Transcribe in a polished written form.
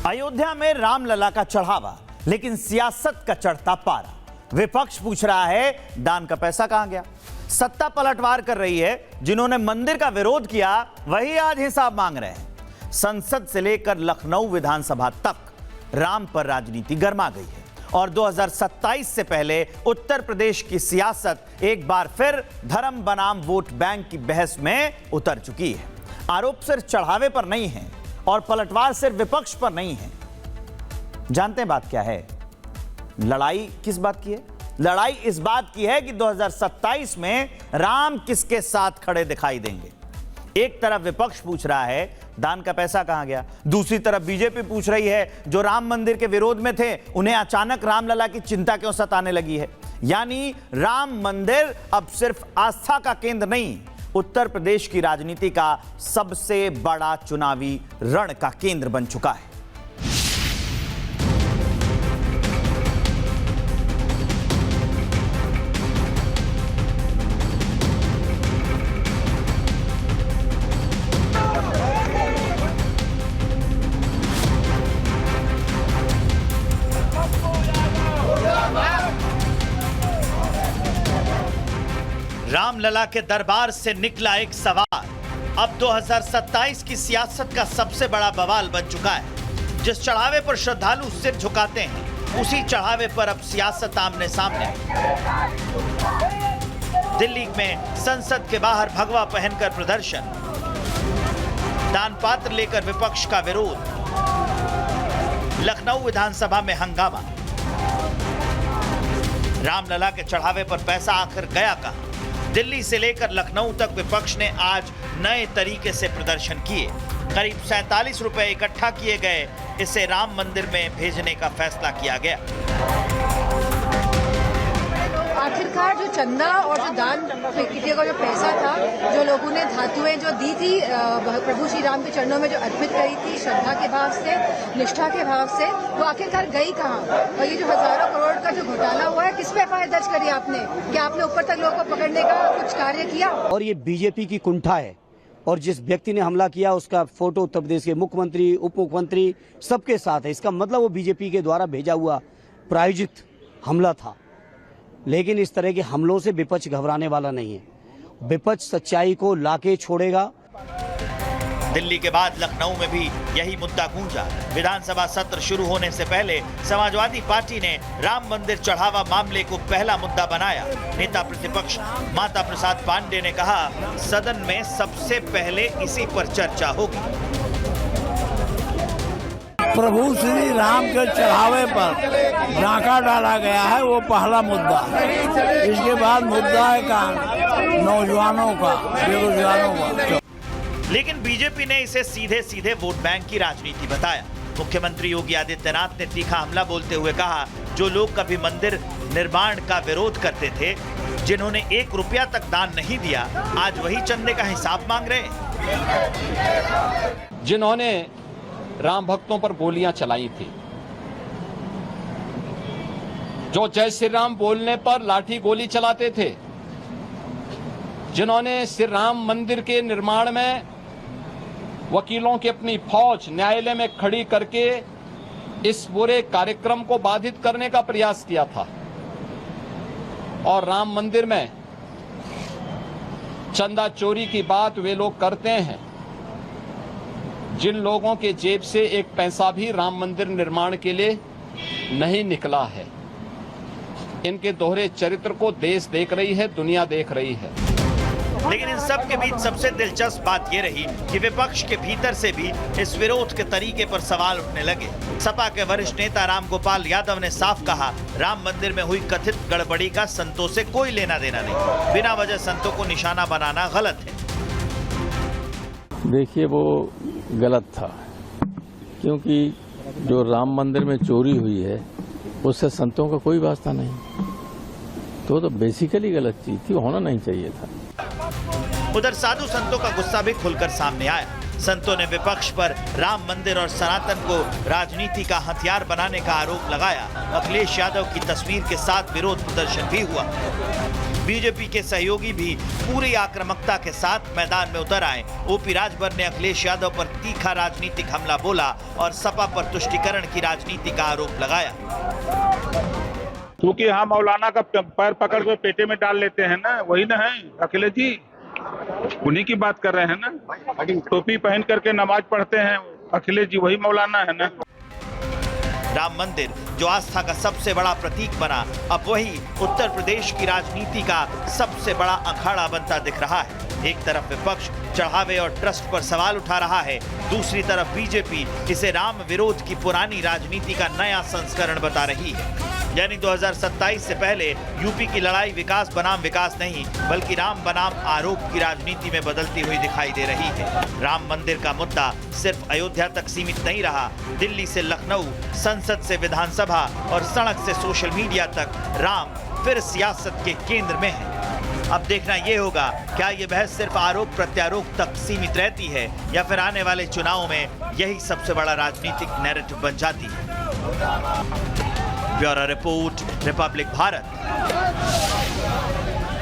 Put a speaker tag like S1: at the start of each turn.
S1: अयोध्या में रामलला का चढ़ावा, लेकिन सियासत का चढ़ता पारा। विपक्ष पूछ रहा है दान का पैसा कहां गया। सत्ता पलटवार कर रही है, जिन्होंने मंदिर का विरोध किया वही आज हिसाब मांग रहे हैं। संसद से लेकर लखनऊ विधानसभा तक राम पर राजनीति गर्मा गई है और 2027 से पहले उत्तर प्रदेश की सियासत एक बार फिर धर्म बनाम वोट बैंक की बहस में उतर चुकी है। आरोप सिर्फ चढ़ावे पर नहीं है और पलटवार सिर्फ विपक्ष पर नहीं है। जानते हैं बात क्या है? लड़ाई किस बात की है? लड़ाई इस बात की है कि 2027 में राम किसके साथ खड़े दिखाई देंगे। एक तरफ विपक्ष पूछ रहा है दान का पैसा कहां गया, दूसरी तरफ बीजेपी पूछ रही है जो राम मंदिर के विरोध में थे उन्हें अचानक रामलला की चिंता क्यों सताने लगी है। यानी राम मंदिर अब सिर्फ आस्था का केंद्र नहीं, उत्तर प्रदेश की राजनीति का सबसे बड़ा चुनावी रण का केंद्र बन चुका है। रामलला के दरबार से निकला एक सवाल अब 2027 की सियासत का सबसे बड़ा बवाल बन चुका है। जिस चढ़ावे पर श्रद्धालु सिर झुकाते हैं, उसी चढ़ावे पर अब सियासत आमने सामने। दिल्ली में संसद के बाहर भगवा पहनकर प्रदर्शन, दान पात्र लेकर विपक्ष का विरोध, लखनऊ विधानसभा में हंगामा। रामलला के चढ़ावे पर पैसा आखिर गया कहां? दिल्ली से लेकर लखनऊ तक विपक्ष ने आज नए तरीके से प्रदर्शन किए। करीब 47 रुपए इकट्ठा किए गए, इसे राम मंदिर में भेजने का फैसला किया गया।
S2: आखिरकार जो चंदा और जो दान का जो पैसा था, जो लोगों ने धातुएं जो दी थी प्रभु श्री राम के चरणों में जो अर्पित करी थी श्रद्धा के भाव से, निष्ठा के भाव से, वो आखिरकार गई कहाँ? और ये जो हजारों करोड़ का जो घोटाला हुआ है, किस पे एफआईआर दर्ज करी आपने? क्या आपने ऊपर तक लोगों को पकड़ने का कुछ कार्य किया?
S3: और ये बीजेपी की कुंठा है और जिस व्यक्ति ने हमला किया उसका फोटो उत्तर प्रदेश के मुख्यमंत्री, उप मुख्यमंत्री सबके साथ है। इसका मतलब वो बीजेपी के द्वारा भेजा हुआ प्रायोजित हमला था। लेकिन इस तरह के हमलों से विपक्ष घबराने वाला नहीं है। विपक्ष सच्चाई को लाके छोड़ेगा।
S1: दिल्ली के बाद लखनऊ में भी यही मुद्दा गूंजा। विधानसभा सत्र शुरू होने से पहले समाजवादी पार्टी ने राम मंदिर चढ़ावा मामले को पहला मुद्दा बनाया। नेता प्रतिपक्ष माता प्रसाद पांडे ने कहा, सदन में सबसे पहले इसी पर चर्चा होगी।
S4: प्रभु श्री राम के चढ़ावे पर डाका डाला गया है, वो पहला मुद्दा। इसके बाद मुद्दा है का नौजवानों का, बेरोजगारों का।
S1: लेकिन बीजेपी ने इसे सीधे सीधे वोट बैंक की राजनीति बताया। मुख्यमंत्री योगी आदित्यनाथ ने तीखा हमला बोलते हुए कहा, जो लोग कभी मंदिर निर्माण का विरोध करते थे, जिन्होंने 1 रुपया तक दान नहीं दिया, आज वही चंदे का हिसाब मांग रहे हैं।
S5: जिन्होंने राम भक्तों पर गोलियां चलाई थी, जो जय श्री राम बोलने पर लाठी गोली चलाते थे, जिन्होंने श्री राम मंदिर के निर्माण में वकीलों की अपनी फौज न्यायालय में खड़ी करके इस पूरे कार्यक्रम को बाधित करने का प्रयास किया था, और राम मंदिर में चंदा चोरी की बात वे लोग करते हैं जिन लोगों के जेब से एक पैसा भी राम मंदिर निर्माण के लिए नहीं निकला है। इनके दोहरे चरित्र को देश देख रही है, दुनिया देख रही है।
S1: लेकिन इन सब के बीच सबसे दिलचस्प बात यह रही कि विपक्ष के भीतर से भी इस विरोध के तरीके पर सवाल उठने लगे। सपा के वरिष्ठ नेता रामगोपाल यादव ने साफ कहा, राम मंदिर में हुई कथित गड़बड़ी का संतों से कोई लेना देना नहीं। बिना वजह संतों को निशाना बनाना गलत है।
S6: देखिए, वो गलत था, क्योंकि जो राम मंदिर में चोरी हुई है उससे संतों का कोई वास्ता नहीं। तो बेसिकली गलत चीज थी, होना नहीं चाहिए था।
S1: उधर साधु संतों का गुस्सा भी खुलकर सामने आया। संतों ने विपक्ष पर राम मंदिर और सनातन को राजनीति का हथियार बनाने का आरोप लगाया। अखिलेश यादव की तस्वीर के साथ विरोध प्रदर्शन भी हुआ। बीजेपी के सहयोगी भी पूरी आक्रामकता के साथ मैदान में उतर आए। ओपी राजभर ने अखिलेश यादव पर तीखा राजनीतिक हमला बोला और सपा पर तुष्टीकरण की राजनीति का आरोप लगाया।
S7: क्योंकि हाँ मौलाना का पैर पकड़ के पेटे में डाल लेते हैं ना, वही ना है अखिलेश जी, उन्हीं की बात कर रहे हैं ना। टोपी पहन करके नमाज पढ़ते हैं अखिलेश जी, वही मौलाना है ना।
S1: राम मंदिर जो आस्था का सबसे बड़ा प्रतीक बना, अब वही उत्तर प्रदेश की राजनीति का सबसे बड़ा अखाड़ा बनता दिख रहा है। एक तरफ विपक्ष चढ़ावे और ट्रस्ट पर सवाल उठा रहा है, दूसरी तरफ बीजेपी इसे राम विरोध की पुरानी राजनीति का नया संस्करण बता रही है। यानी 2027 से पहले यूपी की लड़ाई विकास बनाम विकास नहीं, बल्कि राम बनाम आरोप की राजनीति में बदलती हुई दिखाई दे रही है। राम मंदिर का मुद्दा सिर्फ अयोध्या तक सीमित नहीं रहा। दिल्ली से लखनऊ, संसद से विधानसभा और सड़क से सोशल मीडिया तक राम फिर सियासत के केंद्र में है। अब देखना ये होगा, क्या ये बहस सिर्फ आरोप प्रत्यारोप तक सीमित रहती है या फिर आने वाले चुनाव में यही सबसे बड़ा राजनीतिक नैरेटिव बन जाती है। Bureau report, Republic Bharat.